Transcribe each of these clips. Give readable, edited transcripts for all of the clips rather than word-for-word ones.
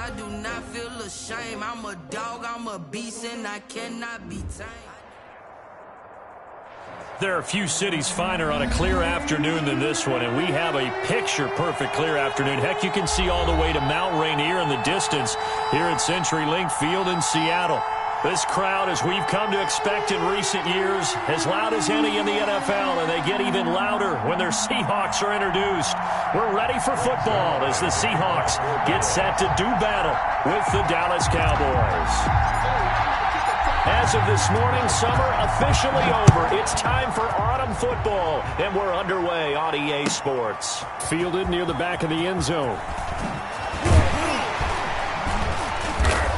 I do not feel ashamed. I'm a dog, I'm a beast, and I cannot be tamed. There are a few cities finer on a clear afternoon than this one, and we have a picture-perfect clear afternoon. Heck, you can see all the way to Mount Rainier in the distance here at CenturyLink Field in Seattle. This crowd, as we've come to expect in recent years, as loud as any in the NFL, and they get even louder when their Seahawks are introduced. We're ready for football as the Seahawks get set to do battle with the Dallas Cowboys. As of this morning, summer officially over. It's time for autumn football, and we're underway on EA Sports. Fielded near the back of the end zone.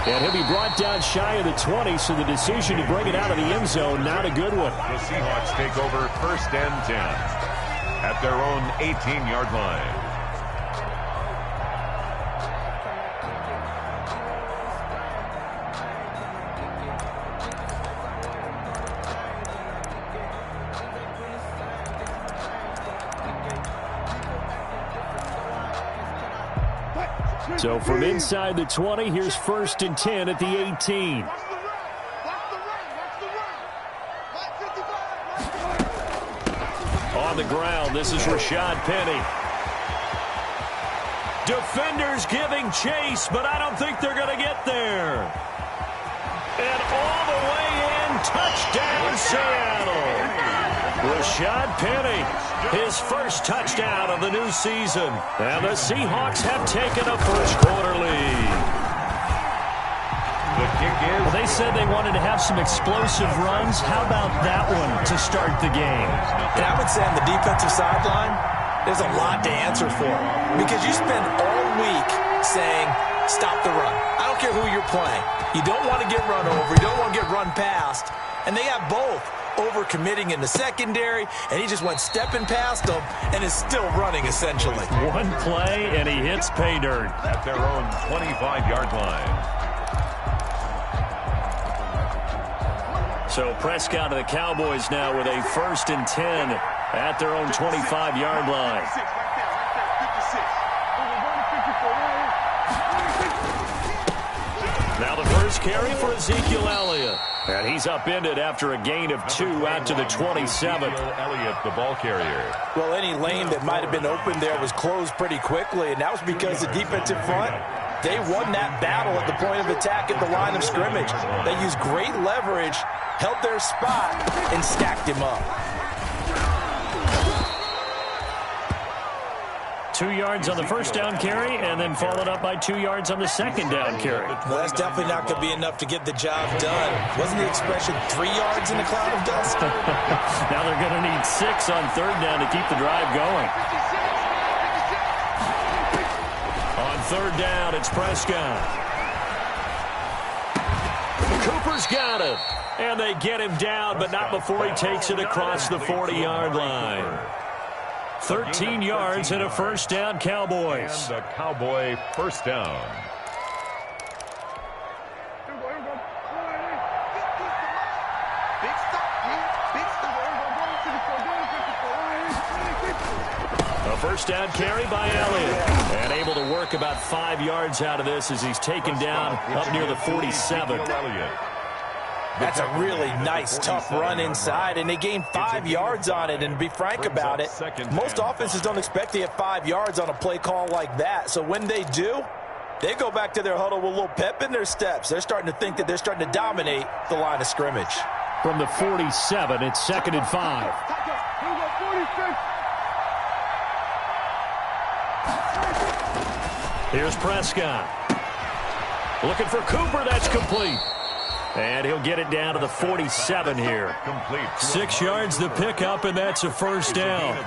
And he'll be brought down shy of the 20, so the decision to bring it out of the end zone, not a good one. The Seahawks take over 1st and 10 at their own 18-yard line. So from inside the 20, here's 1st and 10 at the 18. On the ground, this is Rashad Penny. Defenders giving chase, but I don't think they're going to get there. And all the way in, touchdown Seattle. Rashad Penny, his first touchdown of the new season. And the Seahawks have taken a first-quarter lead. The kick is... Well, they said they wanted to have some explosive runs. How about that one to start the game? And I would say on the defensive sideline, there's a lot to answer for. Because you spend all week saying, stop the run. I don't care who you're playing. You don't want to get run over. You don't want to get run past. And they have both. Over-committing in the secondary, and he just went stepping past them and is still running, essentially. One play, and he hits pay dirt. At their own 25-yard line. So Prescott of the Cowboys now with a 1st and 10 at their own 25-yard line. Now the first carry for Ezekiel Elliott. And he's upended after a gain of 2 out to the 27. Elliott, the ball carrier. Well, any lane that might have been open there was closed pretty quickly, and that was because the defensive front, they won that battle at the point of attack at the line of scrimmage. They used great leverage, held their spot, and stacked him up. 2 yards on the first down carry, and then followed up by 2 yards on the second down carry. Well, that's definitely not going to be enough to get the job done. Wasn't the expression 3 yards in a cloud of dust? Now they're going to need 6 on 3rd down to keep the drive going. On 3rd down, it's Prescott. Cooper's got him. And they get him down, but not before he takes it across the 40-yard line. 13 yards and a first down, Cowboys. And the Cowboy first down. A first down carry by Elliott. And able to work about 5 yards out of this as he's taken down up near the 47. That's a really nice, tough run inside, and they gained 5 yards on it. And to be frank about it, most offenses don't expect to get 5 yards on a play call like that. So when they do, they go back to their huddle with a little pep in their steps. They're starting to think that they're starting to dominate the line of scrimmage. From the 47, it's 2nd and 5. Here's Prescott. Looking for Cooper. That's complete. And he'll get it down to the 47 here. 6 yards the pickup, and that's a first down.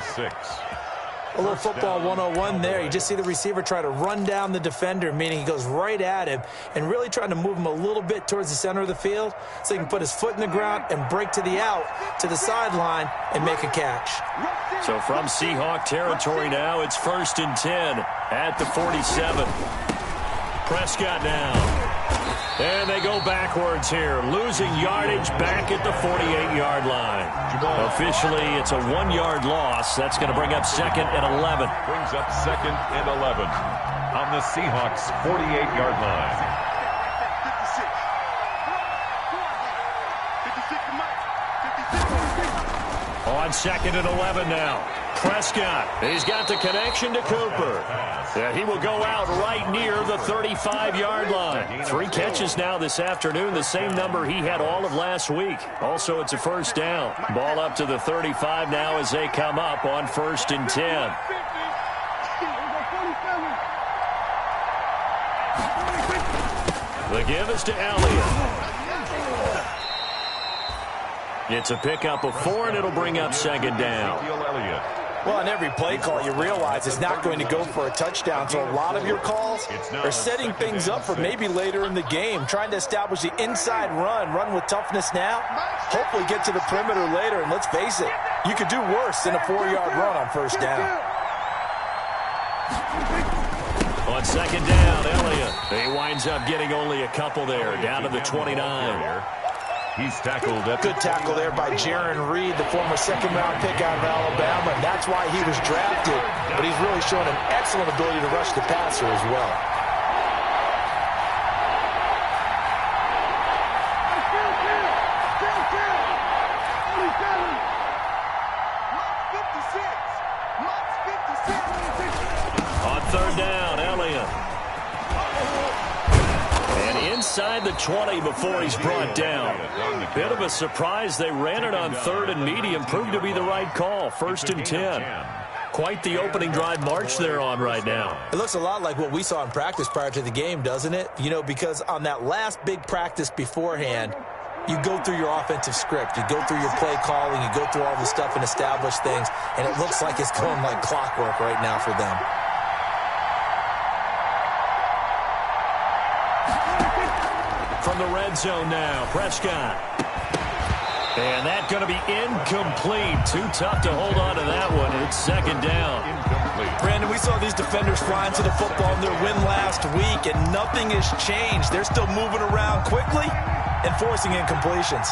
A little football 101 there. You just see the receiver try to run down the defender, meaning he goes right at him and really trying to move him a little bit towards the center of the field so he can put his foot in the ground and break to the out, to the sideline, and make a catch. So from Seahawk territory now, it's 1st and 10 at the 47. Prescott now. And they go backwards here, losing yardage back at the 48-yard line. Officially, it's a 1-yard loss. That's going to bring up 2nd and 11. Brings up 2nd and 11. on the Seahawks' 48-yard line. On 2nd and 11 now. Prescott, he's got the connection to Cooper. And he will go out right near the 35-yard line. 3 catches now this afternoon, the same number he had all of last week. Also, it's a first down. Ball up to the 35 now as they come up on 1st and 10. The give is to Elliott. It's a pickup of 4, and it'll bring up 2nd down. Well, on every play call, you realize it's not going to go for a touchdown, so a lot of your calls are setting things up for maybe later in the game, trying to establish the inside run with toughness now, hopefully get to the perimeter later, and let's face it, you could do worse than a 4-yard run on 1st down. On 2nd down, Elliott. He winds up getting only a couple there, down to the 29. He's tackled at Good tackle there by Jaron Reed, the former 2nd-round pick out of Alabama, and that's why he was drafted. But he's really shown an excellent ability to rush the passer as well. On 3rd down, Elliott. Inside the 20 before he's brought down. Bit of a surprise. They ran it on 3rd and medium. Proved to be the right call. 1st and 10. Quite the opening drive march they're on right now. It looks a lot like what we saw in practice prior to the game, doesn't it? You know, because on that last big practice beforehand, you go through your offensive script. You go through your play calling. You go through all the stuff and establish things. And it looks like it's going like clockwork right now for them. From the red zone now, Prescott. And that's going to be incomplete. Too tough to hold on to that one. It's 2nd down. incomplete. Brandon, we saw these defenders flying to the football in their win last week, and nothing has changed. They're still moving around quickly and forcing incompletions.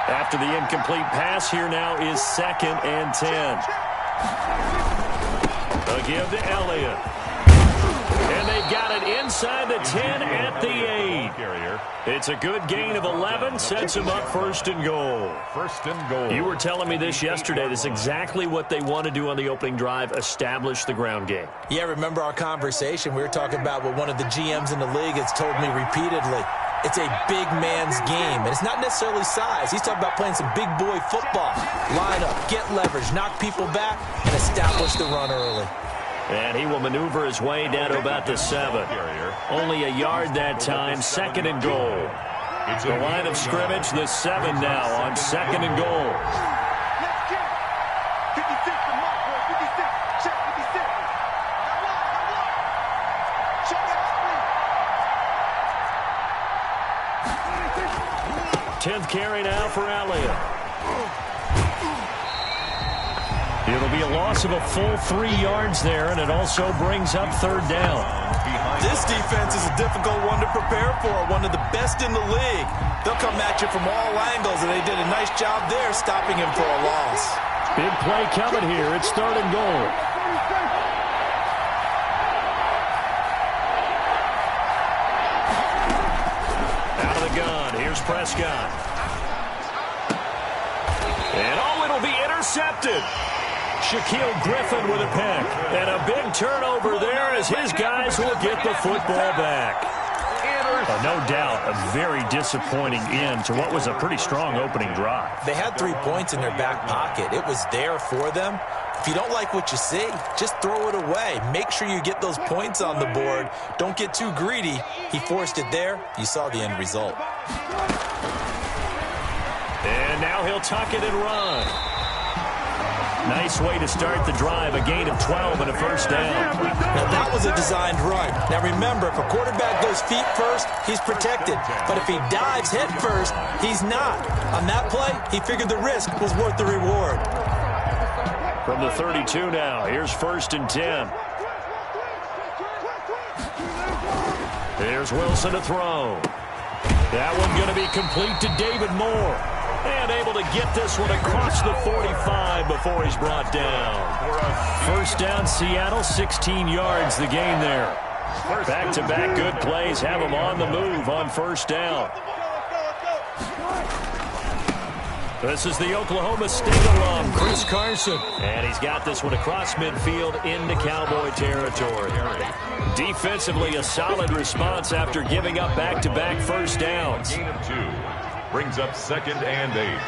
After the incomplete pass, here now is 2nd and 10. A give to Elliott. And they've got it inside the 10 at the 8. It's a good gain of 11, sets them up 1st and goal. 1st and goal. You were telling me this yesterday. This is exactly what they want to do on the opening drive, establish the ground game. Yeah, remember our conversation? We were talking about what one of the GMs in the league has told me repeatedly. It's a big man's game, and it's not necessarily size. He's talking about playing some big boy football. Line up, get leverage, knock people back, and establish the run early. And he will maneuver his way down to about the 7. Only a yard that time, 2nd and goal. The line of scrimmage, the 7 now on 2nd and goal. Tenth carry now for Elliott. It'll be a loss of a full 3 yards there, and it also brings up 3rd down. This defense is a difficult one to prepare for, one of the best in the league. They'll come at you from all angles, and they did a nice job there stopping him for a loss. Big play coming here. It's 3rd and goal. Out of the gun. Here's Prescott. And it'll be intercepted. Shaquille Griffin with a pick. And a big turnover there as his guys will get the football back. No doubt a very disappointing end to what was a pretty strong opening drive. They had 3 points in their back pocket. It was there for them. If you don't like what you see, just throw it away. Make sure you get those points on the board. Don't get too greedy. He forced it there. You saw the end result. And now he'll tuck it and run. Nice way to start the drive, a gain of 12 and a 1st down. Now that was a designed run. Now remember, if a quarterback goes feet first, he's protected. But if he dives head first, he's not. On that play, he figured the risk was worth the reward. From the 32 now, here's 1st and 10. Here's Wilson to throw. That one going to be complete to David Moore. And able to get this one across the 45 before he's brought down. 1st down, Seattle, 16 yards the gain there. Back-to-back good plays have him on the move on first down. This is the Oklahoma State alum, Chris Carson. And he's got this one across midfield into Cowboy territory. Defensively, a solid response after giving up back-to-back first downs. Gain of 2. Brings up 2nd and 8.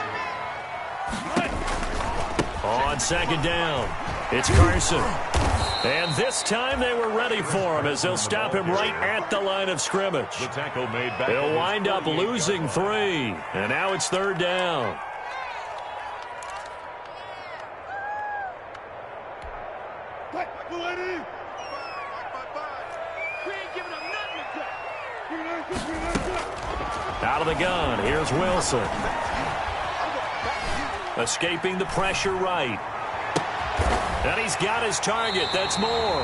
On second down, it's Carson. And this time they were ready for him as they'll stop him right at the line of scrimmage. The tackle made back. They'll wind up losing 3. And now it's third down. Out of the gun, here's Wilson. Escaping the pressure right. And he's got his target. That's Moore.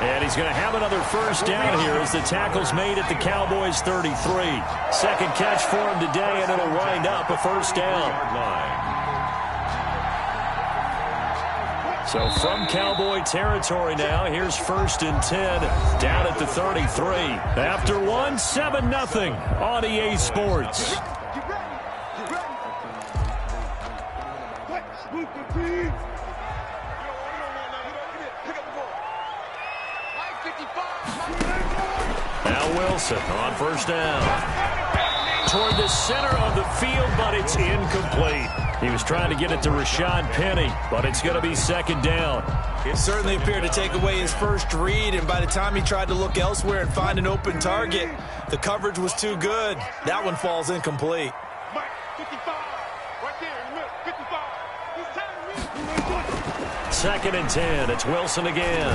And he's going to have another first down here as the tackle's made at the Cowboys' 33. Second catch for him today, and it'll wind up a first down. So from Cowboy territory now, here's 1st and 10 down at the 33. After one, 7-0 on EA Sports. Now Wilson on first down. Toward the center of the field, but it's incomplete. He was trying to get it to Rashad Penny, but it's going to be second down. It certainly appeared to take away his first read, and by the time he tried to look elsewhere and find an open target, the coverage was too good. That one falls incomplete. 2nd and 10. It's Wilson again.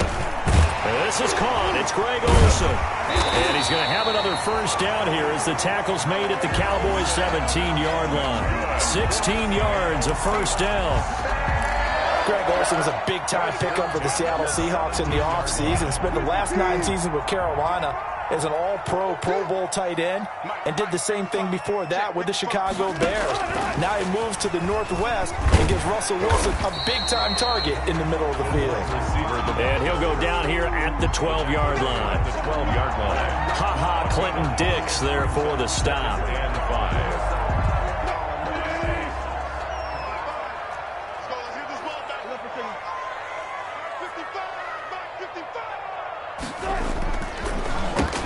This is caught. It's Greg Olsen. And he's going to have another first down here as the tackle's made at the Cowboys' 17-yard line. 16 yards, a first down. Greg Olsen was a big-time pickup for the Seattle Seahawks in the offseason. Spent the last 9 seasons with Carolina as an all-pro, Pro Bowl tight end, and did the same thing before that with the Chicago Bears. Now he moves to the Northwest and gives Russell Wilson a big-time target in the middle of the field. And he'll go down here at the 12-yard line. The 12-yard line. Ha-ha, Clinton Dix there for the stop. And 5.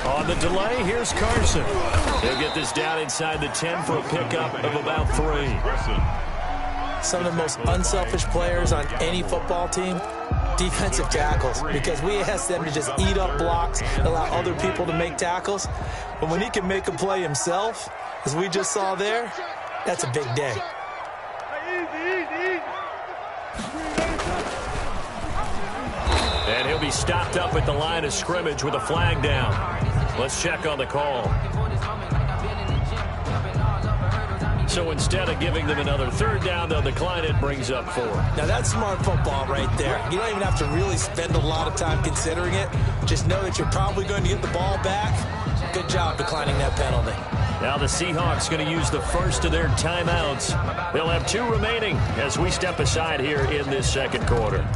On the delay, here's Carson. He'll get this down inside the 10 for a pickup of about 3. Some of the most unselfish players on any football team, defensive tackles, because we ask them to just eat up blocks, allow other people to make tackles. But when he can make a play himself, as we just saw there, that's a big day. And he'll be stopped up at the line of scrimmage with a flag down. Let's check on the call. So instead of giving them another third down, they'll decline it, brings up 4. Now that's smart football right there. You don't even have to really spend a lot of time considering it. Just know that you're probably going to get the ball back. Good job declining that penalty. Now the Seahawks going to use the first of their timeouts. They'll have 2 remaining as we step aside here in this second quarter.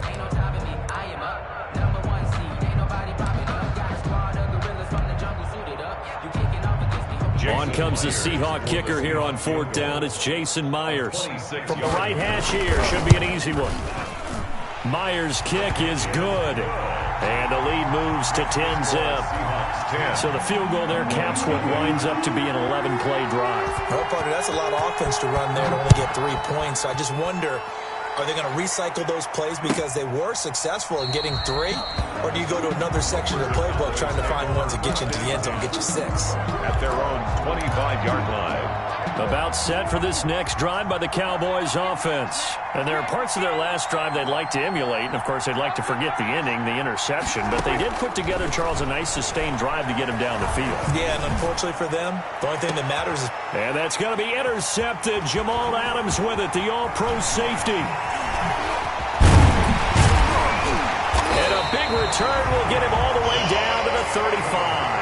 On comes the Seahawk kicker here on 4th down. It's Jason Myers. From the right hash here, should be an easy one. Myers' kick is good. And the lead moves to 10-zip. So the field goal there caps what winds up to be an 11-play drive. Well, partner, that's a lot of offense to run there to only get 3 points. So I just wonder, are they going to recycle those plays because they were successful in getting 3? Or do you go to another section of the playbook trying to find ones that get you into the end zone and get you 6? At their own 25-yard line. About set for this next drive by the Cowboys offense. And there are parts of their last drive they'd like to emulate. And, of course, they'd like to forget the ending, the interception. But they did put together, Charles, a nice sustained drive to get him down the field. Yeah, and unfortunately for them, the only thing that matters is... And that's going to be intercepted. Jamal Adams with it, the all-pro safety. And a big return will get him all the way down to the 35.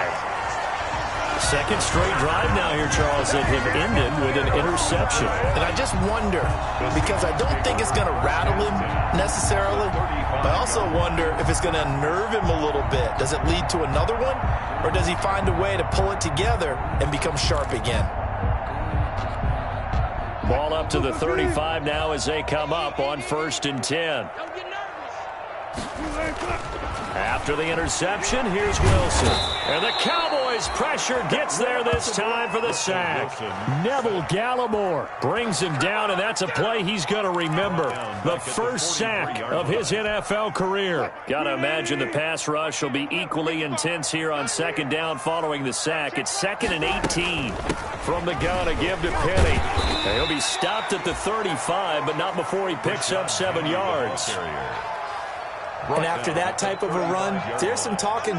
Second straight drive now here, Charles, that have ended with an interception. And I just wonder, because I don't think it's going to rattle him necessarily, But I also wonder if it's going to unnerve him a little bit. Does it lead to another one? Or does he find a way to pull it together and become sharp again? Ball up to the 35 now as they come up on 1st and 10. After the interception, here's Wilson. And the Cowboys' pressure gets there this time for the sack. Neville Gallimore brings him down, and that's a play he's going to remember. The first sack of his NFL career. Got to imagine the pass rush will be equally intense here on 2nd down following the sack. It's 2nd and 18 from the gun to give to Penny. And he'll be stopped at the 35, but not before he picks up 7 yards. And after that type of a run, there's some talking,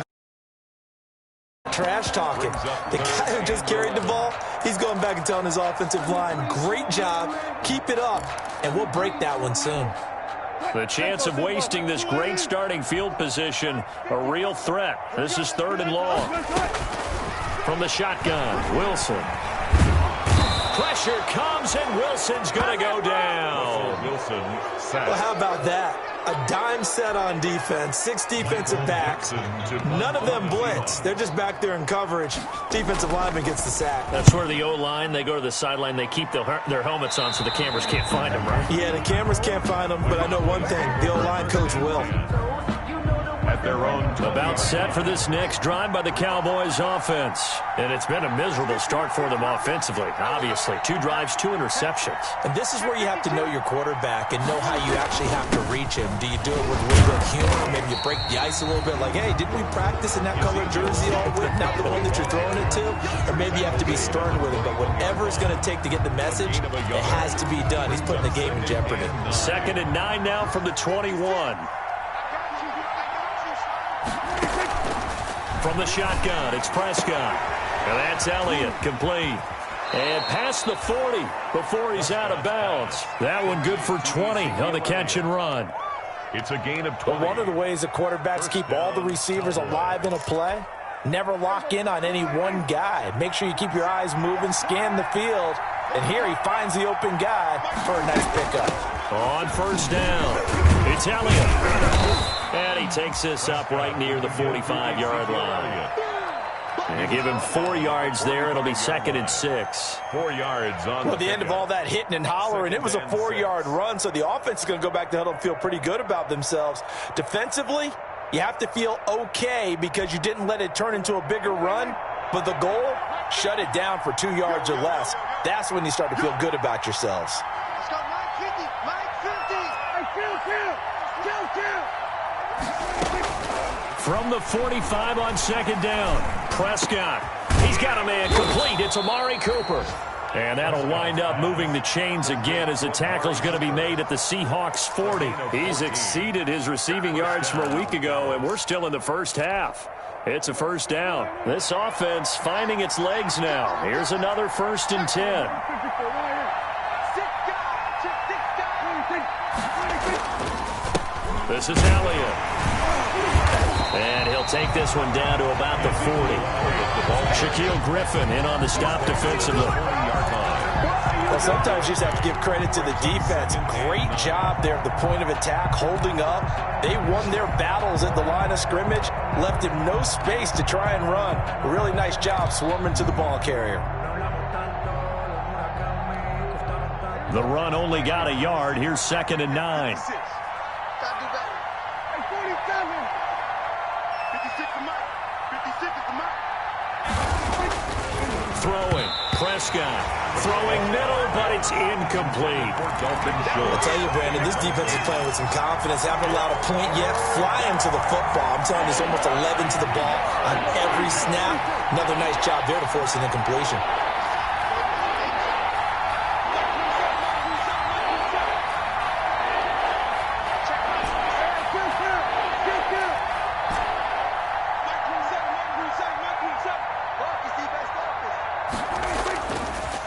trash talking. The guy who just carried the ball, he's going back and telling his offensive line, great job, keep it up, and we'll break that one soon. The chance of wasting this great starting field position, a real threat. This is 3rd and long. From the shotgun, Wilson. Pressure comes, and Wilson's going to go down. Wilson sacked. Well, how about that? A dime set on defense, 6 defensive backs. None of them blitz. They're just back there in coverage. Defensive lineman gets the sack. That's where the O-line, they go to the sideline, they keep their helmets on so the cameras can't find them, right? Yeah, the cameras can't find them, but I know one thing. The O-line coach will. At their own About set for this next drive by the Cowboys offense. And it's been a miserable start for them offensively, obviously. 2 drives, 2 interceptions. And this is where you have to know your quarterback and know how you actually have to reach him. Do you do it with a little bit of humor? Maybe you break the ice a little bit like, hey, didn't we practice in that color jersey all week, not the one that you're throwing it to? Or maybe you have to be stern with him. But whatever it's going to take to get the message, it has to be done. He's putting the game in jeopardy. 2nd and 9 now from the 21. From the shotgun, it's Prescott. And that's Elliott, complete. And past the 40 before he's out of bounds. That one good for 20 on the catch and run. It's a gain of 20. Well, one of the ways the quarterbacks keep all the receivers alive in a play, never lock in on any one guy. Make sure you keep your eyes moving, scan the field. And here he finds the open guy for a nice pickup. On 1st down, it's Elliott. And he takes this up right near the 45-yard line. And give him 4 yards there. It'll be 2nd and 6. 4 yards on well, the end of all that hitting and hollering, it was a 4-yard run, so the offense is going to go back to huddle and feel pretty good about themselves. Defensively, you have to feel okay because you didn't let it turn into a bigger run, but the goal, shut it down for 2 yards or less. That's when you start to feel good about yourselves. Let's go, Mike 50, Mike 50. Hey, kill. From the 45 on 2nd down, Prescott. He's got a man complete. It's Amari Cooper. And that'll wind up moving the chains again as the tackle's going to be made at the Seahawks 40. He's exceeded his receiving yards from a week ago, and we're still in the first half. It's a 1st down. This offense finding its legs now. Here's another 1st and 10. This is Elliott. And he'll take this one down to about the 40. Shaquille Griffin in on the stop defensively. Well, sometimes you just have to give credit to the defense. Great job there at the point of attack, holding up. They won their battles at the line of scrimmage, left him no space to try and run. A really nice job swarming to the ball carrier. The run only got a yard. Here's 2nd and 9. Throwing, Prescott, throwing middle, but it's incomplete. I'll tell you, Brandon, this defense is playing with some confidence. Haven't allowed a point yet. Flying to the football. I'm telling you, it's almost 11 to the ball on every snap. Another nice job there to force an incompletion.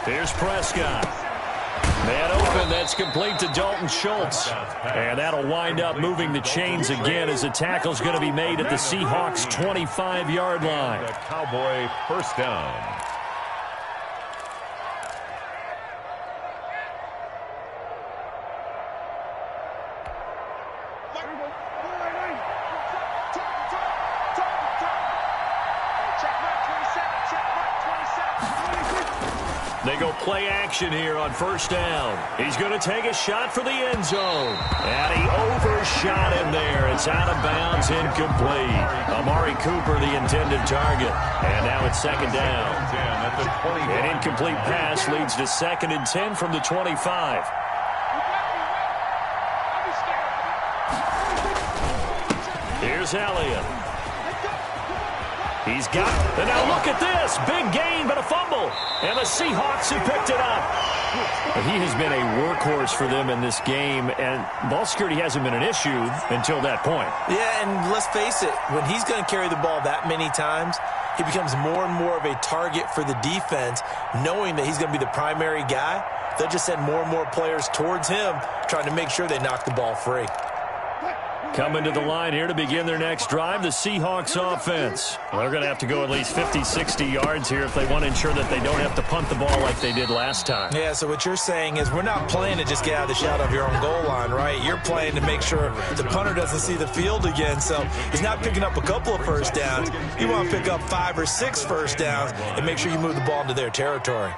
Here's Prescott. Man open, that's complete to Dalton Schultz. And that'll wind up moving the chains again as the tackle's going to be made at the Seahawks' 25-yard line. The Cowboy 1st down. They go play action here on first down. He's going to take a shot for the end zone. And he overshot him there. It's out of bounds, incomplete. Amari Cooper, the intended target. And now it's second down. An incomplete pass leads to 2nd and 10 from the 25. Here's Elliott. He's got it. And now look at this. Big gain, but a fumble. And the Seahawks have picked it up. He has been a workhorse for them in this game, and ball security hasn't been an issue until that point. Yeah, and let's face it, when he's going to carry the ball that many times, he becomes more and more of a target for the defense, knowing that he's going to be the primary guy. They'll just send more and more players towards him, trying to make sure they knock the ball free. Coming to the line here to begin their next drive, the Seahawks offense. They're going to have to go at least 50, 60 yards here if they want to ensure that they don't have to punt the ball like they did last time. Yeah, so what you're saying is we're not playing to just get out of the shadow of your own goal line, right? You're playing to make sure the punter doesn't see the field again. So he's not picking up a couple of first downs. You want to pick up 5 or 6 first downs and make sure you move the ball into their territory.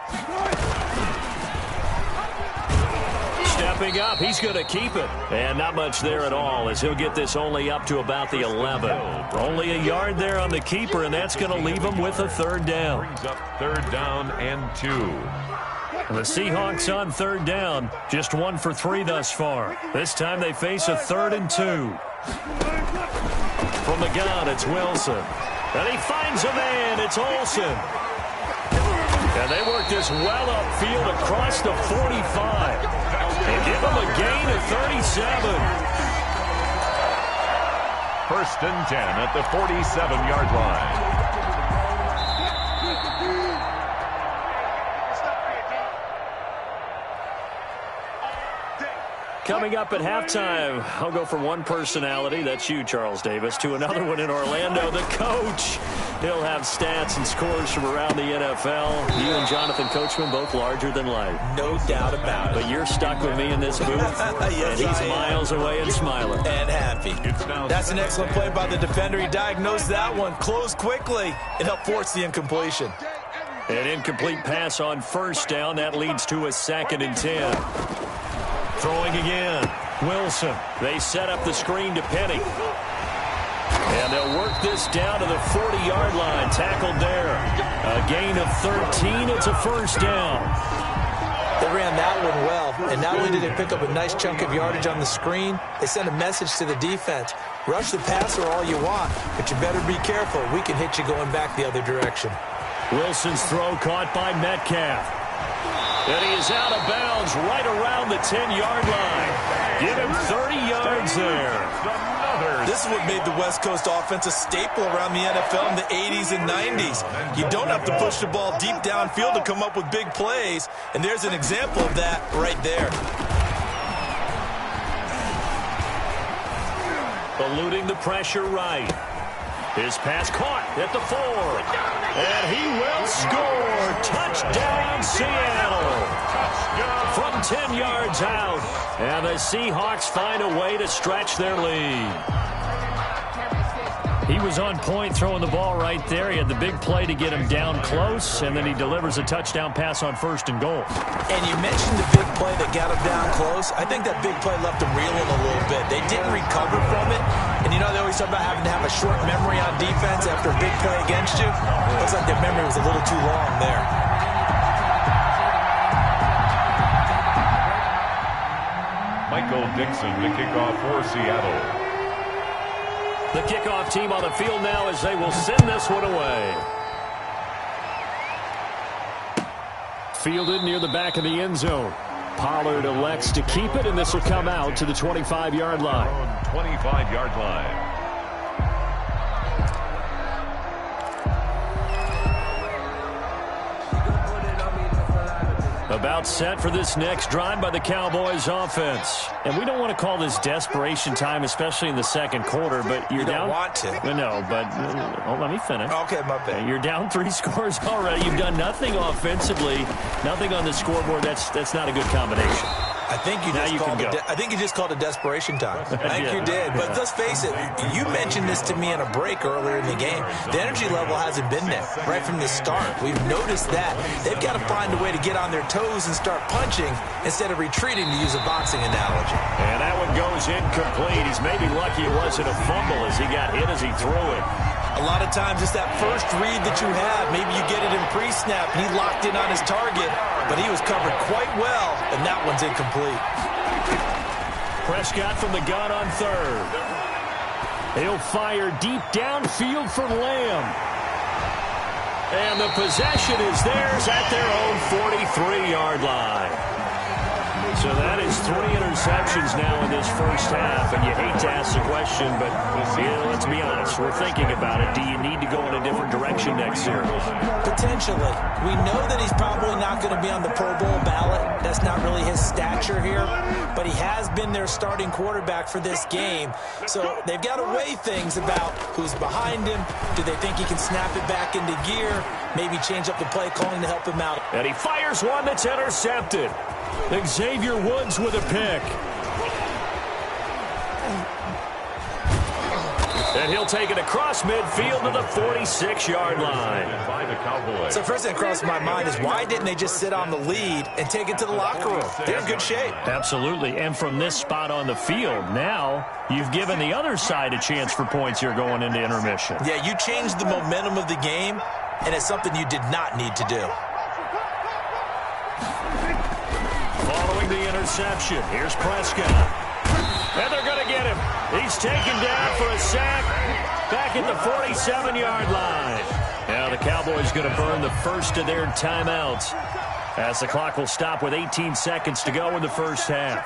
Stepping up, he's going to keep it. And not much there at all, as he'll get this only up to about the 11. Only a yard there on the keeper, and that's going to leave him with a third down. Brings up 3rd down and 2. The Seahawks on 3rd down, just 1 for 3 thus far. This time they face a 3rd and 2. From the gun, it's Wilson. And he finds a man, it's Olsen. And they work this well upfield across the 45. And give them a gain of 37. 1st and 10 at the 47-yard line. Coming up at halftime, I'll go from one personality, that's you, Charles Davis, to another one in Orlando, the coach. He'll have stats and scores from around the NFL. You and Jonathan Coachman, both larger than life. No doubt about it. But you're stuck with me in this booth, yes, and he's miles away and smiling. And happy. That's an excellent play by the defender. He diagnosed that one, closed quickly, and helped force the incompletion. An incomplete pass on first down. That leads to a 2nd and 10. Throwing again. Wilson. They set up the screen to Penny. And they'll work this down to the 40-yard line. Tackled there. A gain of 13. It's a first down. They ran that one well. And not only did they pick up a nice chunk of yardage on the screen, they sent a message to the defense. Rush the passer all you want, but you better be careful. We can hit you going back the other direction. Wilson's throw caught by Metcalf. And he is out of bounds right around the 10-yard line. Give him 30 yards there. This is what made the West Coast offense a staple around the NFL in the 80s and 90s. You don't have to push the ball deep downfield to come up with big plays, and there's an example of that right there. Eluding the pressure right. His pass caught at the 4. And he will score. Touchdown, Seattle. From 10 yards out. And the Seahawks find a way to stretch their lead. He was on point throwing the ball right there. He had the big play to get him down close, and then he delivers a touchdown pass on 1st and goal. And you mentioned the big play that got him down close. I think that big play left him reeling a little bit. They didn't recover from it. And you know they always talk about having to have a short memory on defense after a big play against you. Looks like their memory was a little too long there. Michael Dixon to kick off for Seattle. The kickoff team on the field now as they will send this one away. Fielded near the back of the end zone. Pollard elects to keep it, and this will come out to the 25-yard line. 25-yard line. About set for this next drive by the Cowboys offense. And we don't want to call this desperation time, especially in the second quarter, but you're down. You don't want to. No, but let me finish. Okay, my bad. You're down 3 scores already. You've done nothing offensively, nothing on the scoreboard. That's not a good combination. I think you just called it desperation time. I think you did. But let's face it, you mentioned this to me in a break earlier in the game. The energy level hasn't been there right from the start. We've noticed that. They've got to find a way to get on their toes and start punching instead of retreating, to use a boxing analogy. And that one goes incomplete. He's maybe lucky it wasn't a fumble as he got hit as he threw it. A lot of times it's that first read that you have. Maybe you get it in pre-snap, and he locked in on his target, but he was covered quite well, and that one's incomplete. Prescott from the gun on third. He'll fire deep downfield for Lamb. And the possession is theirs at their own 43-yard line. So that is 3 interceptions now in this first half, and you hate to ask the question, but let's be honest, we're thinking about it. Do you need to go in a different direction next series? Potentially. We know that he's probably not going to be on the Pro Bowl ballot. That's not really his stature here, but he has been their starting quarterback for this game. So they've got to weigh things about who's behind him. Do they think he can snap it back into gear? Maybe change up the play calling to help him out. And he fires one that's intercepted. Xavier Woods with a pick. And he'll take it across midfield to the 46-yard line. So first thing that crossed my mind is, why didn't they just sit on the lead and take it to the locker room? They're in good shape. Absolutely. And from this spot on the field, now you've given the other side a chance for points here going into intermission. Yeah, you changed the momentum of the game, and it's something you did not need to do. Following the interception, here's Prescott. And they're going to get him. He's taken down for a sack back at the 47-yard line. Now the Cowboys going to burn the first of their timeouts as the clock will stop with 18 seconds to go in the first half.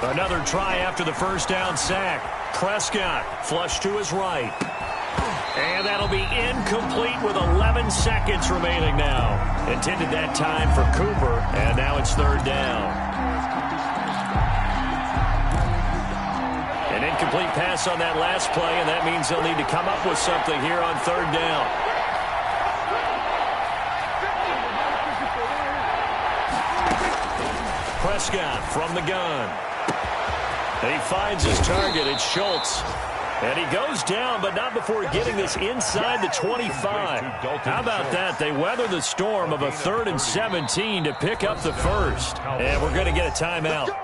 Another try after the first down sack. Prescott flush to his right. And that'll be incomplete with 11 seconds remaining now. Intended that time for Cooper, and now it's third down. An incomplete pass on that last play, and that means they'll need to come up with something here on third down. Prescott from the gun. And he finds his target. It's Schultz. And he goes down, but not before getting this inside the 25. How about that? They weather the storm of a 3rd and 17 to pick up the first. And we're going to get a timeout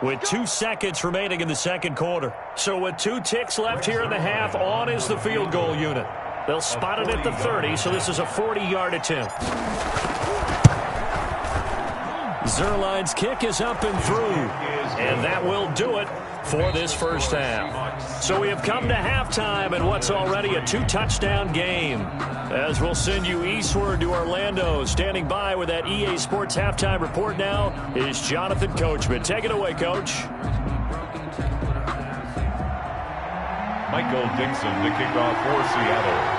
with 2 seconds remaining in the second quarter. So with 2 ticks left here in the half, on is the field goal unit. They'll spot it at the 30, so this is a 40-yard attempt. Zuerlein's kick is up and through. And that will do it for this first half. So we have come to halftime in what's already a 2-touchdown game. As we'll send you eastward to Orlando. Standing by with that EA Sports halftime report now is Jonathan Coachman. Take it away, Coach. Michael Dixon, the kickoff for Seattle.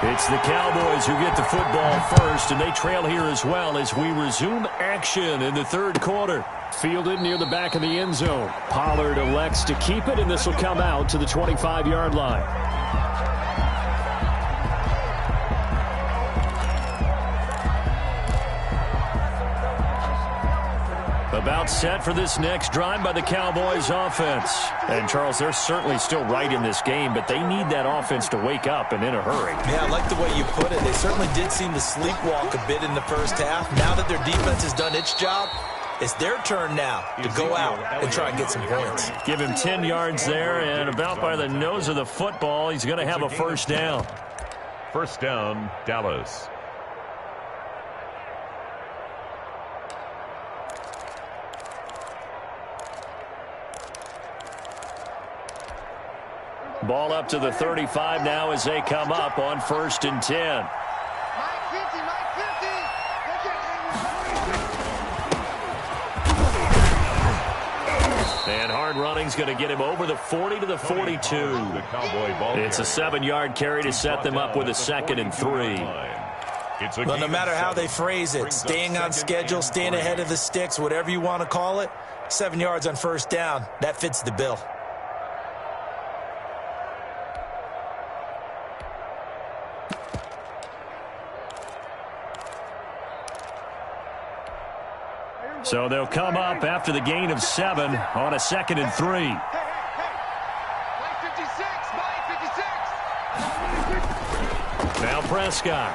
It's the Cowboys who get the football first, and they trail here as well as we resume action in the third quarter. Fielded near the back of the end zone. Pollard elects to keep it, and this will come out to the 25-yard line. About set for this next drive by the Cowboys offense. And, Charles, they're certainly still right in this game, but they need that offense to wake up and in a hurry. Yeah, I like the way you put it. They certainly did seem to sleepwalk a bit in the first half. Now that their defense has done its job, it's their turn now to go out and try and get some points. Give him 10 yards there, and about by the nose of the football, he's going to have a first down. First down, Dallas. Ball up to the 35 now as they come up on 1st and 10. And hard running's going to get him over the 40 to the 42. It's a 7-yard carry to set them up with a 2nd and 3. Well, no matter how they phrase it, staying on schedule, staying ahead of the sticks, whatever you want to call it, 7 yards on first down, that fits the bill. So they'll come up after the gain of 7 on a 2nd and 3. Now Prescott.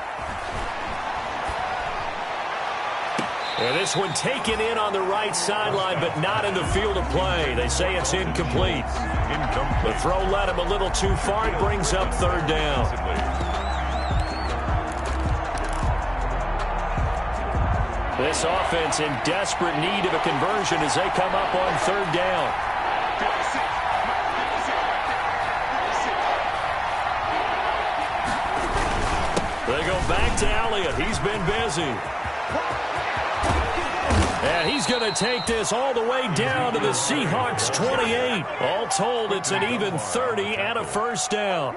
And this one taken in on the right sideline, but not in the field of play. They say it's incomplete. The throw led him a little too far. It brings up 3rd down. This offense in desperate need of a conversion as they come up on 3rd down. They go back to Elliott. He's been busy. And he's going to take this all the way down to the Seahawks 28. All told, it's an even 30 and a 1st down.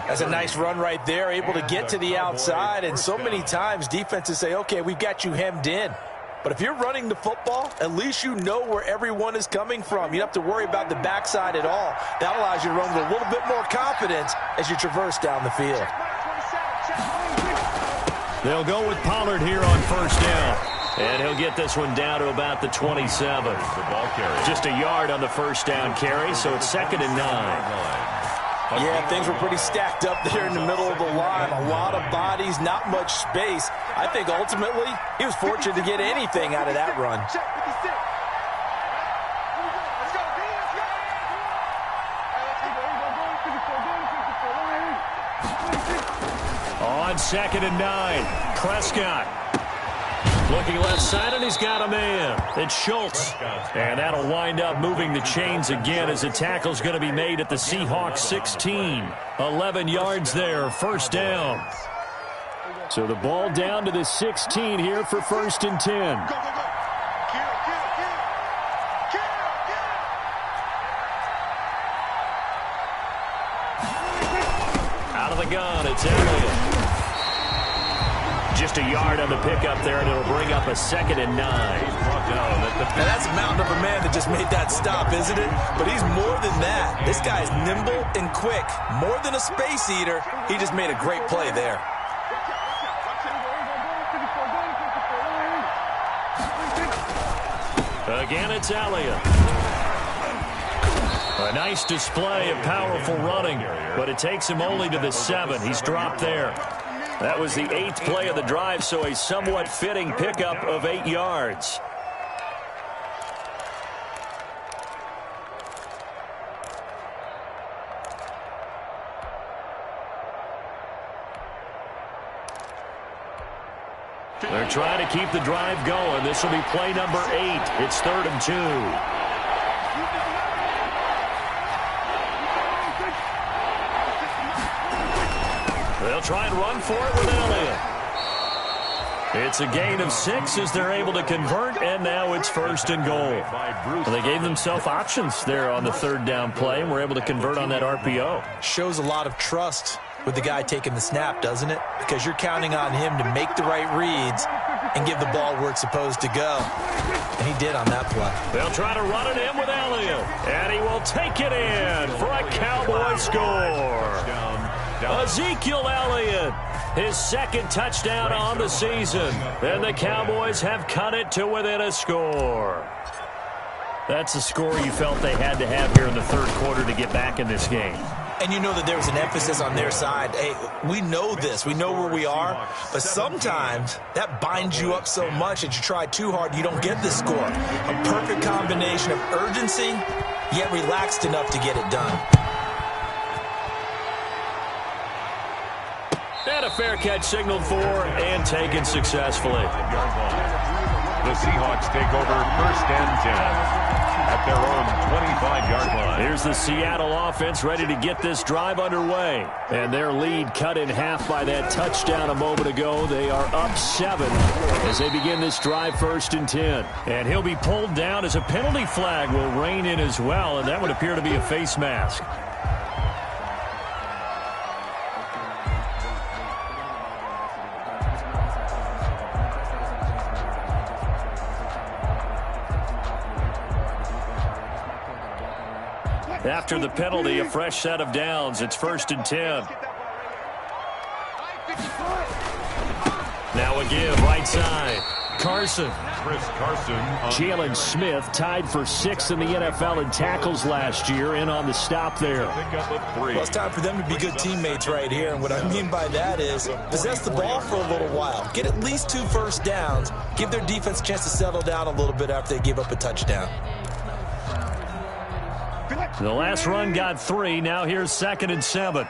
That's a nice run right there, able to get to the outside. And so many times defenses say, okay, we've got you hemmed in. But if you're running the football, at least you know where everyone is coming from. You don't have to worry about the backside at all. That allows you to run with a little bit more confidence as you traverse down the field. They'll go with Pollard here on 1st down. And he'll get this one down to about the 27. Just a yard on the 1st down carry, so it's 2nd and 9. Yeah, things were pretty stacked up there in the middle of the line. A lot of bodies, not much space. I think ultimately he was fortunate to get anything out of that run. On 2nd and 9, Prescott. Looking left side, and he's got a man. It's Schultz. And that'll wind up moving the chains again as the tackle's going to be made at the Seahawks 16. 11 yards there, 1st down. So the ball down to the 16 here for 1st and 10. Out of the gun, it's Elliott. Just a yard on the pickup there, and it'll bring up a 2nd and 9. Now that's a mountain of a man that just made that stop, isn't it? But he's more than that. This guy's nimble and quick. More than a space eater, he just made a great play there. Again, it's Elliott. A nice display of powerful running, but it takes him only to the 7. He's dropped there. That was the 8th play of the drive, so a somewhat fitting pickup of 8 yards. They're trying to keep the drive going. This will be play number 8. It's 3rd and 2. They'll try and run for it with Elliott. It's a gain of 6 as they're able to convert, and now it's 1st and goal. Well, they gave themselves options there on the 3rd down play, and were able to convert on that RPO. Shows a lot of trust with the guy taking the snap, doesn't it? Because you're counting on him to make the right reads and give the ball where it's supposed to go. And he did on that play. They'll try to run it in with Elliott, and he will take it in for a Cowboy score. Ezekiel Elliott, his 2nd touchdown on the season. And the Cowboys have cut it to within a score. That's a score you felt they had to have here in the 3rd quarter to get back in this game. And you know that there was an emphasis on their side. Hey, we know this. We know where we are. But sometimes that binds you up so much that you try too hard, you don't get the score. A perfect combination of urgency, yet relaxed enough to get it done. And a fair catch signaled for and taken successfully. The Seahawks take over 1st and 10 at their own 25-yard line. Here's the Seattle offense ready to get this drive underway. And their lead cut in half by that touchdown a moment ago. They are up 7 as they begin this drive 1st and 10. And he'll be pulled down as a penalty flag will rein in as well, and that would appear to be a face mask. After the penalty, a fresh set of downs. It's 1st and 10. Now a give right side. Carson. Chris Carson. Jalen Smith tied for 6th in the NFL in tackles last year, in on the stop there. Well, it's time for them to be good teammates right here, and what I mean by that is possess the ball for a little while. Get at least 2 first downs. Give their defense a chance to settle down a little bit after they give up a touchdown. The last run got 3. Now here's 2nd and 7.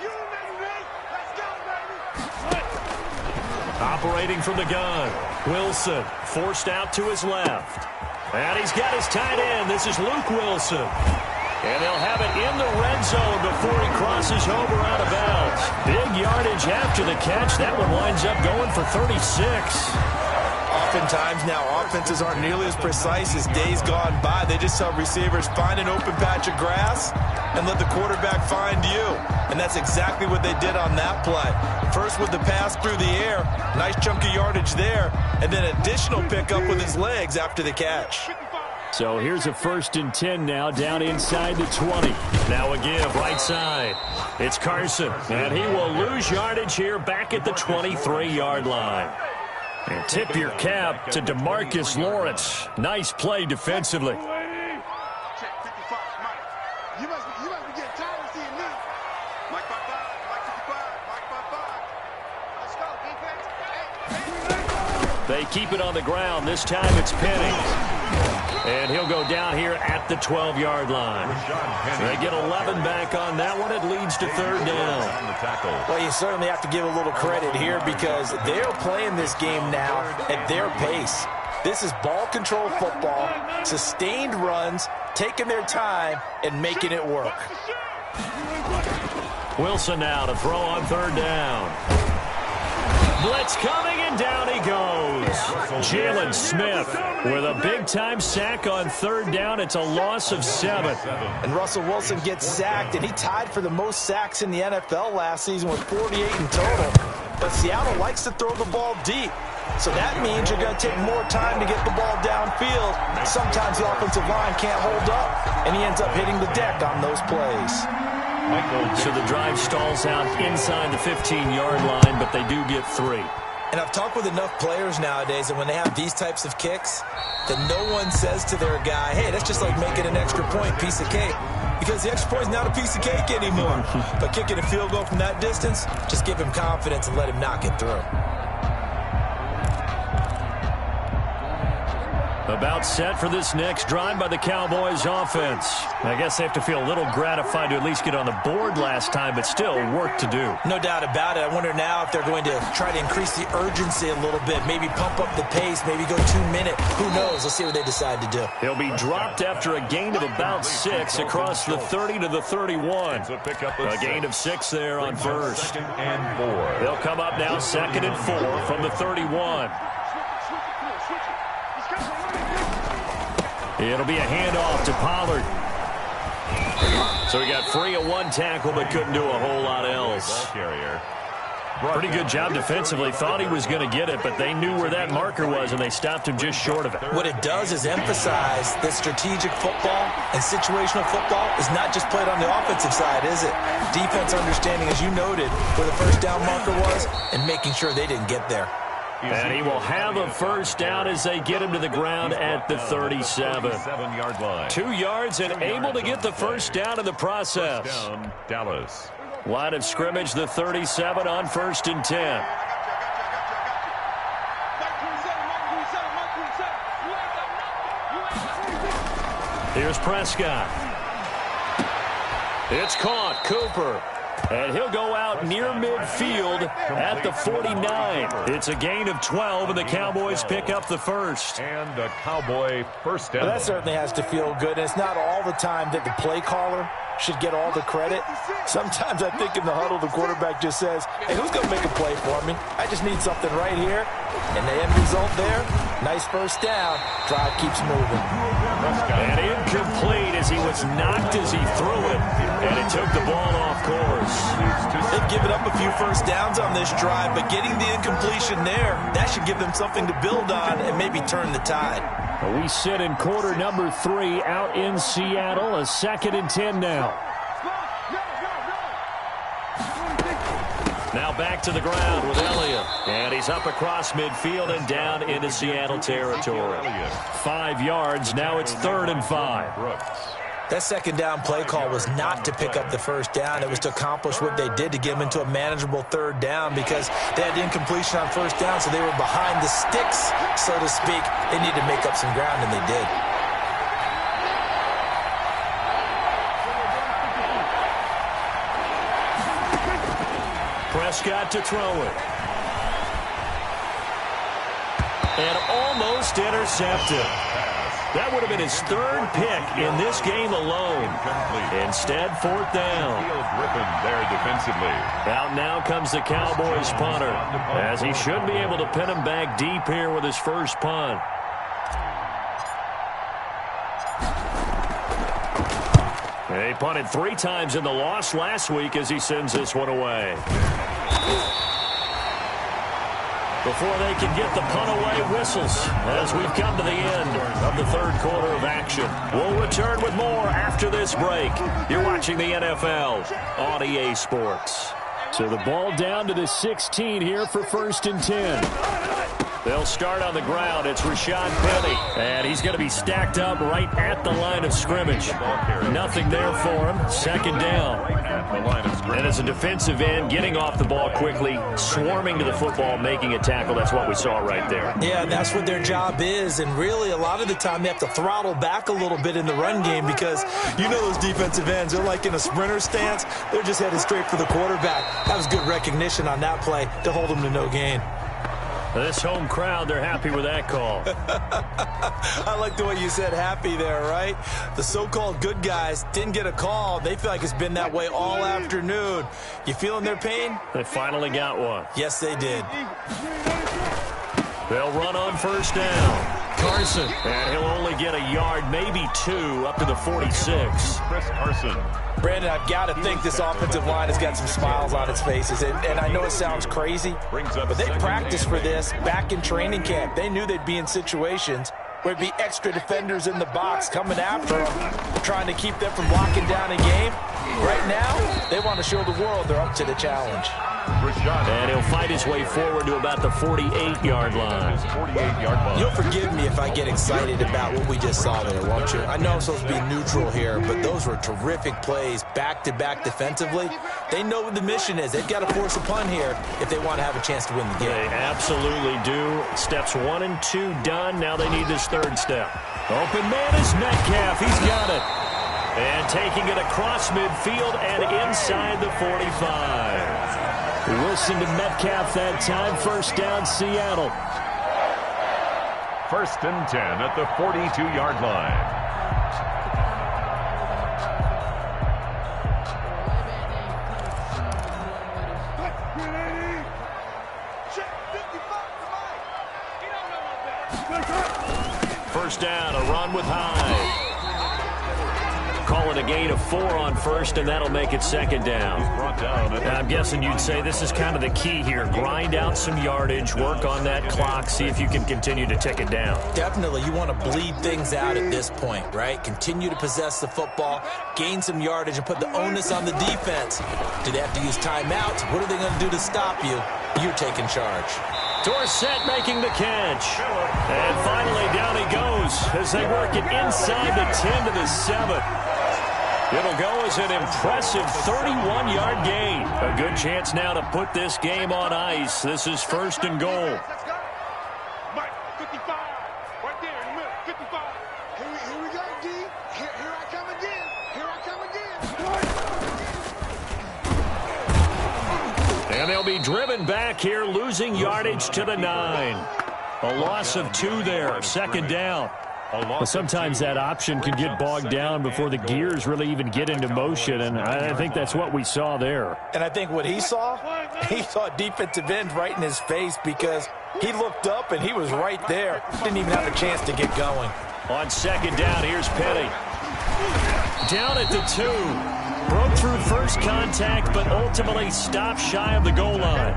Operating from the gun. Wilson forced out to his left. And he's got his tight end. This is Luke Wilson. And they'll have it in the red zone before he crosses over out of bounds. Big yardage after the catch. That one winds up going for 36. Oftentimes now offenses aren't nearly as precise as days gone by. They just tell receivers, find an open patch of grass and let the quarterback find you. And that's exactly what they did on that play. First with the pass through the air, nice chunk of yardage there, and then additional pickup with his legs after the catch. So here's a 1st and 10 now, down inside the 20. Now a give, right side. It's Carson, and he will lose yardage here back at the 23-yard line. And tip your cap to DeMarcus Lawrence. Nice play defensively. You must be getting tired of seeing me. Mike 55, Mike 55, Mike 55. Let's go, defense. They keep it on the ground. This time it's Penny. And he'll go down here at the 12-yard line. They get 11 back on that one. It leads to 3rd down. Well, you certainly have to give a little credit here because they're playing this game now at their pace. This is ball control football, sustained runs, taking their time, and making it work. Wilson now to throw on 3rd down. Blitz coming, and down he goes. Jalen Smith with a big-time sack on 3rd down. It's a loss of 7. And Russell Wilson gets sacked, and he tied for the most sacks in the NFL last season with 48 in total. But Seattle likes to throw the ball deep. So that means you're going to take more time to get the ball downfield. Sometimes the offensive line can't hold up, and he ends up hitting the deck on those plays. So the drive stalls out inside the 15-yard line, but they do get 3. And I've talked with enough players nowadays that when they have these types of kicks, that no one says to their guy, hey, that's just like making an extra point, piece of cake. Because the extra point is not a piece of cake anymore. But kicking a field goal from that distance, just give him confidence and let him knock it through. About set for this next drive by the Cowboys offense. I guess they have to feel a little gratified to at least get on the board last time, but still work to do. No doubt about it. I wonder now if they're going to try to increase the urgency a little bit, maybe pump up the pace, maybe go 2-minute. Who knows? Let's see what they decide to do. He'll be dropped after a gain of about 6 across the 30 to the 31. A gain of 6 there on 1st. And 4. They'll come up now 2nd and 4 from the 31. It'll be a handoff to Pollard. So he got free of 1 tackle, but couldn't do a whole lot else. Pretty good job defensively. Thought he was going to get it, but they knew where that marker was, and they stopped him just short of it. What it does is emphasize that strategic football and situational football is not just played on the offensive side, is it? Defense understanding, as you noted, where the first down marker was and making sure they didn't get there. And he will have a 1st down as they get him to the ground at the 37. 7-yard line. 2 yards and able to get the 1st down in the process. Down, Dallas. Line of scrimmage, the 37 on 1st and 10. Here's Prescott. It's caught. Cooper. And he'll go out near midfield at the 49. It's a gain of 12, and the Cowboys pick up the 1st. And a Cowboy 1st down. Well, that certainly has to feel good. And it's not all the time that the play caller should get all the credit. Sometimes I think in the huddle, the quarterback just says, hey, who's going to make a play for me? I just need something right here. And the end result there, nice 1st down. Drive keeps moving. And incomplete as he was knocked as he threw it. And it took the ball off course. They've given up a few 1st downs on this drive, but getting the incompletion there, that should give them something to build on and maybe turn the tide. We sit in quarter number 3 out in Seattle. A 2nd and 10 now. Now back to the ground with Elliott. And he he's up across midfield and down into Seattle territory. 5 yards. Now it's 3rd and 5. That second down play call was not to pick up the first down. It was to accomplish what they did to get them into a manageable 3rd down because they had incompletion on first down, so they were behind the sticks, so to speak. They needed to make up some ground, and they did. Prescott to throw it. And almost intercepted. That would have been his 3rd pick in this game alone. Instead, 4th down. There defensively. Out now comes the Cowboys punter, as he should be able to pin him back deep here with his first punt. He punted 3 times in the loss last week as he sends this one away. Before they can get the punt away, whistles as we've come to the end of the 3rd quarter of action. We'll return with more after this break. You're watching the NFL on EA Sports. So the ball down to the 16 here for 1st and 10. They'll start on the ground. It's Rashad Penny. And he's going to be stacked up right at the line of scrimmage. Nothing there for him. 2nd down. And as a defensive end, getting off the ball quickly, swarming to the football, making a tackle. That's what we saw right there. Yeah, that's what their job is. And really, a lot of the time, they have to throttle back a little bit in the run game because you know those defensive ends, they're like in a sprinter stance. They're just headed straight for the quarterback. That was good recognition on that play to hold them to no gain. This home crowd, they're happy with that call. I like the way you said happy there, right? The so-called good guys didn't get a call. They feel like it's been that way all afternoon. You feeling their pain? They finally got one. Yes, they did. They'll run on 1st down. Carson, and he'll only get a yard, maybe 2, up to the 46. Chris Carson. Brandon, I've got to think this offensive line has got some smiles on its faces. And I know it sounds crazy, but they practiced for this back in training camp. They knew they'd be in situations where it'd be extra defenders in the box coming after them, trying to keep them from locking down a game. Right now, they want to show the world they're up to the challenge. And he'll fight his way forward to about the 48-yard line. 48-yard line. You'll forgive me if I get excited about what we just saw there, won't you? I know I'm supposed to be neutral here, but those were terrific plays back-to-back defensively. They know what the mission is. They've got to force a punt here if they want to have a chance to win the game. They absolutely do. Steps 1 and 2 done. Now they need this 3rd step. Open man is Metcalf. He's got it. And taking it across midfield and inside the 45. Wilson to Metcalf that time. 1st down, Seattle. 1st and 10 at the 42-yard line. First down, a run with Hyde. Call it a gain of 4 on 1st, and that'll make it 2nd down. I'm guessing you'd say this is kind of the key here. Grind out some yardage, work on that clock, see if you can continue to tick it down. Definitely. You want to bleed things out at this point, right? Continue to possess the football, gain some yardage, and put the onus on the defense. Do they have to use timeouts? What are they going to do to stop you? You're taking charge. Dorsett making the catch. And finally down he goes as they work it inside the 10 to the 7. It'll go as an impressive 31-yard gain. A good chance now to put this game on ice. This is 1st and goal. Mike, 55. Right there in the middle, 55. Here we go, D. Here I come again. Here I come again. And they'll be driven back here, losing yardage to the 9. A loss of 2 there, 2nd down. Well, sometimes that option can get bogged down before the gears really even get into motion, and I think that's what we saw there. And I think what he saw a defensive end right in his face because he looked up and he was right there. Didn't even have a chance to get going. On 2nd down, here's Penny. Down at the 2. Broke through first contact, but ultimately stopped shy of the goal line.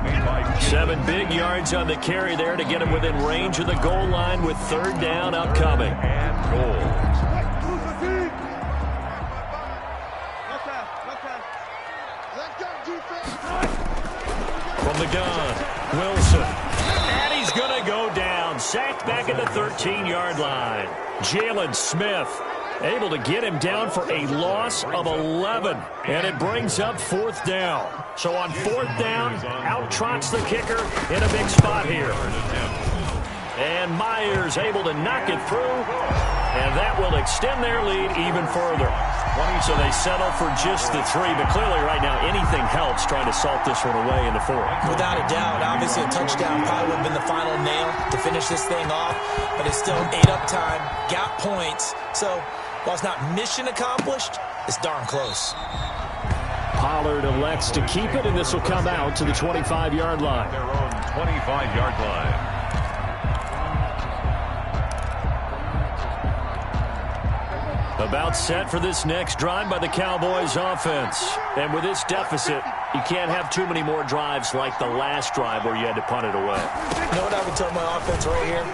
7 big yards on the carry there to get him within range of the goal line with 3rd down upcoming. And goal. From the gun, Wilson. sacked back at the 13-yard line. Jalen Smith able to get him down for a loss of 11. And it brings up 4th down. So on 4th down, out trots the kicker in a big spot here. And Myers able to knock it through. And that will extend their lead even further. So they settle for just the 3. But clearly right now anything helps trying to salt this one away in the 4th. Without a doubt. Obviously a touchdown probably would have been the final nail to finish this thing off. But it's still 8-up time. Got points. So while it's not mission accomplished, it's darn close. Pollard elects to keep it, and this will come out to the 25-yard line. Their own 25-yard line. About set for this next drive by the Cowboys offense. And with this deficit, you can't have too many more drives like the last drive where you had to punt it away. You know what I would tell my offense right here?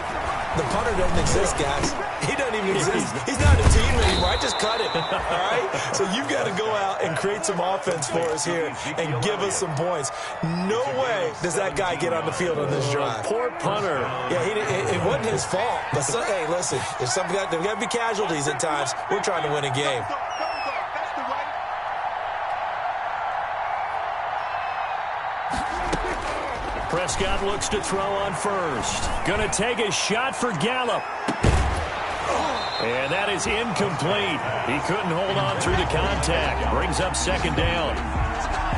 The punter doesn't exist, guys. He doesn't even exist. He's not a team anymore. I just cut him. All right? So you've got to go out and create some offense for us here and give us some points. No way does that guy get on the field on this drive. Poor punter. Yeah, it wasn't his fault. But, hey, listen, there's got to be casualties at times. We're trying to win a game. Prescott looks to throw on first. Going to take a shot for Gallup. And that is incomplete. He couldn't hold on through the contact. Brings up 2nd down.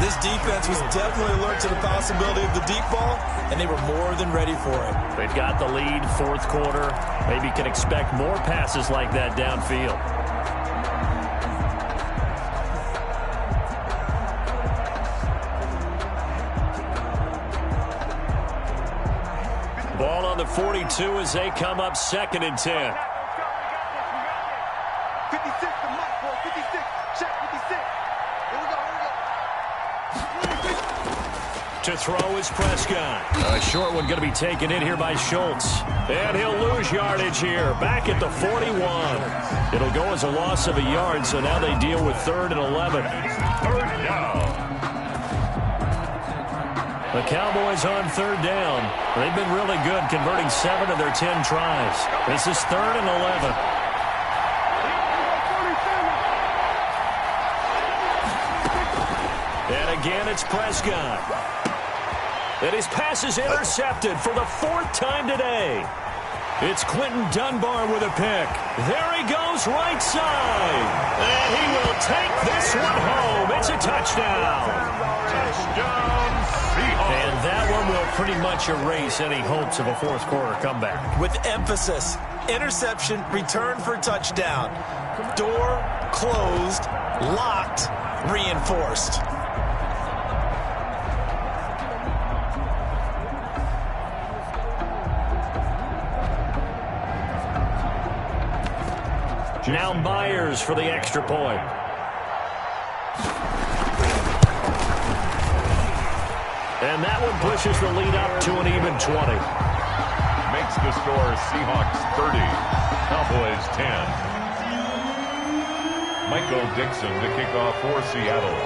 This defense was definitely alert to the possibility of the deep ball, and they were more than ready for it. They've got the lead, 4th quarter. Maybe can expect more passes like that downfield. Ball on the 42 as they come up 2nd and 10. 56, the mark, boy. 56. Check 56. Here we go. To throw is Prescott. A short one going to be taken in here by Schultz. And he'll lose yardage here. Back at the 41. It'll go as a loss of a yard, so now they deal with 3rd and 11. 3rd down. The Cowboys on 3rd down. They've been really good, converting 7 of their 10 tries. This is 3rd and 11. And again, it's Prescott. And his pass is intercepted for the 4th time today. It's Quinton Dunbar with a pick. There he goes, right side. And he will take this one home. It's a touchdown. Touchdown, Seahawks. And that one will pretty much erase any hopes of a 4th quarter comeback. With emphasis, interception, return for touchdown. Door closed, locked, reinforced. Now Myers for the extra point. And that one pushes the lead up to an even 20. Makes the score Seahawks 30, Cowboys 10. Michael Dixon to kick off for Seattle.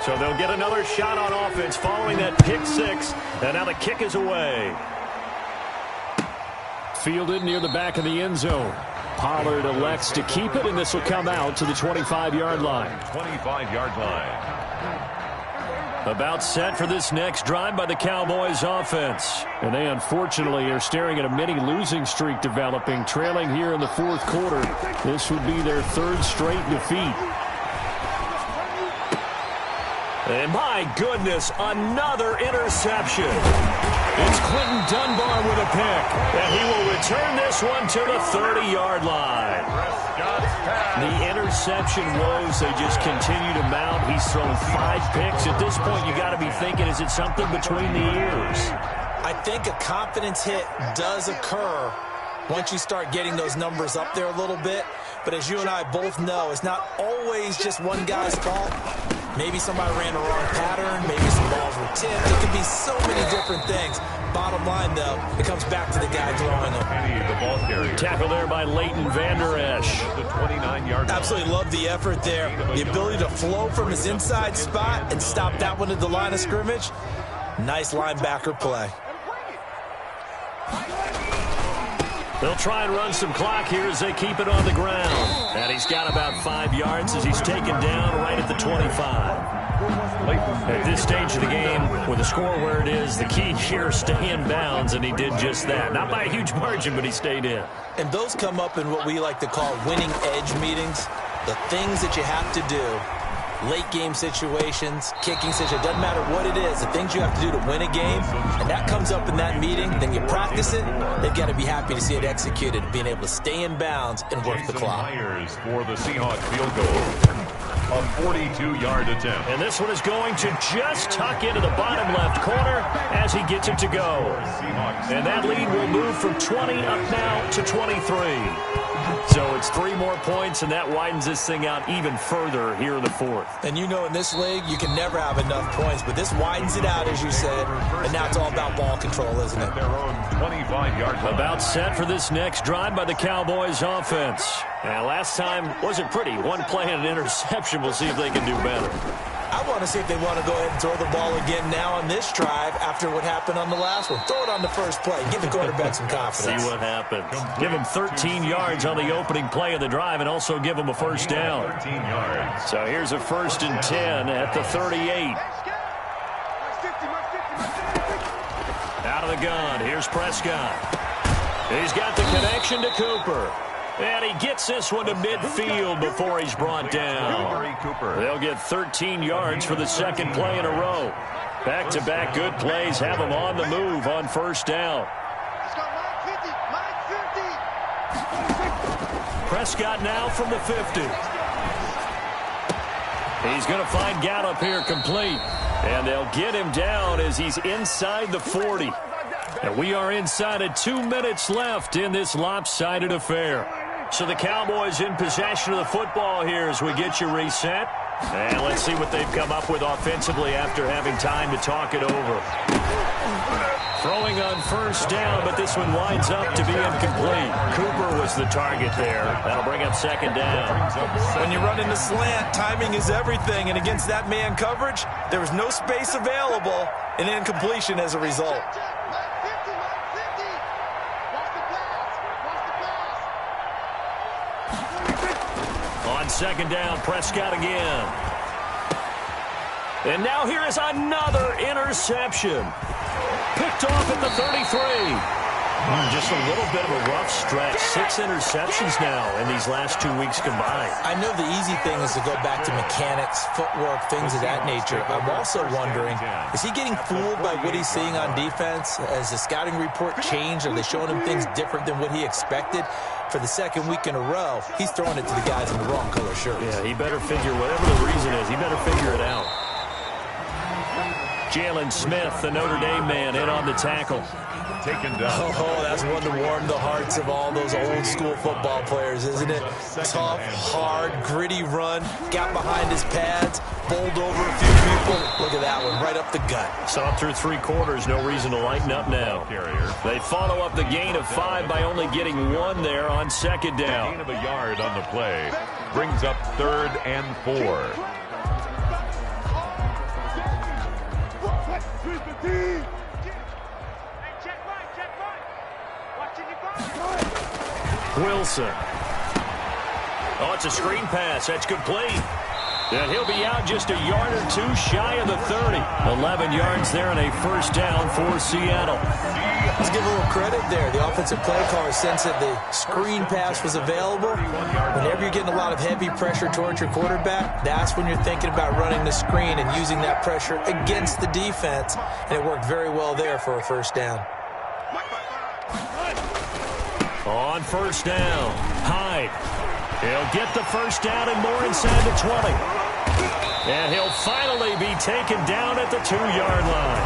So they'll get another shot on offense following that pick 6. And now the kick is away. Fielded near the back of the end zone. Pollard elects to keep it, and this will come out to the 25-yard line. 25-yard line. About set for this next drive by the Cowboys offense. And they unfortunately are staring at a mini losing streak developing, trailing here in the 4th quarter. This would be their 3rd straight defeat. And my goodness, another interception. It's Quinton Dunbar with a pick. And he will return this one to the 30-yard line. The interception woes, they just continue to mount. He's thrown 5 picks. At this point, you got to be thinking, is it something between the ears? I think a confidence hit does occur once you start getting those numbers up there a little bit. But as you and I both know, it's not always just one guy's fault. Maybe somebody ran the wrong pattern. Maybe some balls were tipped. It could be so many different things. Bottom line, though, it comes back to the guy throwing them. The ball carrier. Tackle there by Leighton Vander Esch. The 29-yard line. Absolutely love the effort there. The ability to flow from his inside spot and stop that one at the line of scrimmage. Nice linebacker play. They'll try and run some clock here as they keep it on the ground. And he's got about 5 yards as he's taken down right at the 25. At this stage of the game, with the score where it is, the key here, stay in bounds, and he did just that. Not by a huge margin, but he stayed in. And those come up in what we like to call winning edge meetings. The things that you have to do, late game situations, kicking situations, doesn't matter what it is, the things you have to do to win a game, and that comes up in that meeting, then you practice it, they've got to be happy to see it executed, being able to stay in bounds and work the clock. Myers for the Seahawks field goal. A 42-yard attempt. And this one is going to just tuck into the bottom left corner as he gets it to go. And that lead will move from 20 up now to 23. So it's 3 more points, and that widens this thing out even further here in the fourth. And you know in this league, you can never have enough points, but this widens it out, as you said, and now it's all about ball control, isn't it? Their own 25-yard line. About set for this next drive by the Cowboys offense. And last time wasn't pretty. One play and an interception. We'll see if they can do better. I want to see if they want to go ahead and throw the ball again now on this drive after what happened on the last one. Throw it on the first play. Give the quarterback some confidence. See what happens. Give him 13 yards on the opening play of the drive and also give him a first down. 13 yards. So here's a 1st and 10 at the 38. Out of the gun. Here's Prescott. He's got the connection to Cooper. And he gets this one to midfield before he's brought down. They'll get 13 yards for the second play in a row. Back-to-back good plays have them on the move on first down. Prescott now from the 50. He's going to find Gallup here complete. And they'll get him down as he's inside the 40. And we are inside of 2 minutes left in this lopsided affair. So the Cowboys in possession of the football here as we get you reset. And let's see what they've come up with offensively after having time to talk it over. Throwing on first down, but this one winds up to be incomplete. Cooper was the target there. That'll bring up second down. When you run into slant, timing is everything. And against that man coverage, there was no space available, and incompletion as a result. On second down, Prescott again. And now here is another interception. Picked off at the 33. Just a little bit of a rough stretch. 6 interceptions now in these last 2 weeks combined. I know the easy thing is to go back to mechanics, footwork, things of that nature. I'm also wondering, is he getting fooled by what he's seeing on defense? Has the scouting report changed? Are they showing him things different than what he expected? For the second week in a row, he's throwing it to the guys in the wrong color shirts. Yeah, he better figure, whatever the reason is, he better figure it out. Jalen Smith, the Notre Dame man, in on the tackle. Taken down. Oh, that's one to warm the hearts of all those old school football players, isn't it? Tough, hard, gritty run, got behind his pads, bowled over a few people. Look at that one, right up the gut. Saw through 3 quarters, no reason to lighten up now. They follow up the gain of 5 by only getting 1 there on second down. Gain of a yard on the play brings up 3rd and 4. Wilson. Oh, it's a screen pass. That's complete. And he'll be out just a yard or 2 shy of the 30. 11 yards there and a first down for Seattle. Let's give a little credit there. The offensive play caller sensed that the screen pass was available. Whenever you're getting a lot of heavy pressure towards your quarterback, that's when you're thinking about running the screen and using that pressure against the defense. And it worked very well there for a first down. On first down, Hyde. He'll get the first down and more inside the 20. And he'll finally be taken down at the 2-yard line.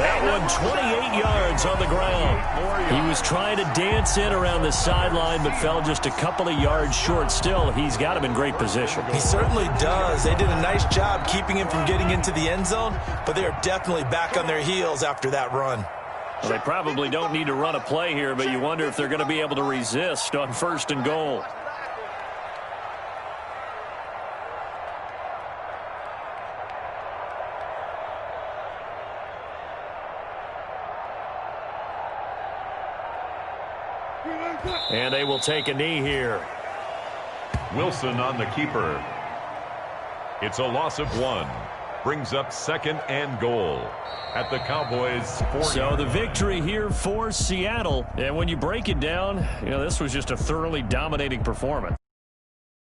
That one 28 yards on the ground. He was trying to dance in around the sideline, but fell just a couple of yards short. Still, he's got him in great position. He certainly does. They did a nice job keeping him from getting into the end zone, but they are definitely back on their heels after that run. Well, they probably don't need to run a play here, but you wonder if they're going to be able to resist on 1st and goal. And they will take a knee here. Wilson on the keeper. It's a loss of 1. Brings up 2nd and goal at the Cowboys' 40. So the victory here for Seattle. And when you break it down, this was just a thoroughly dominating performance.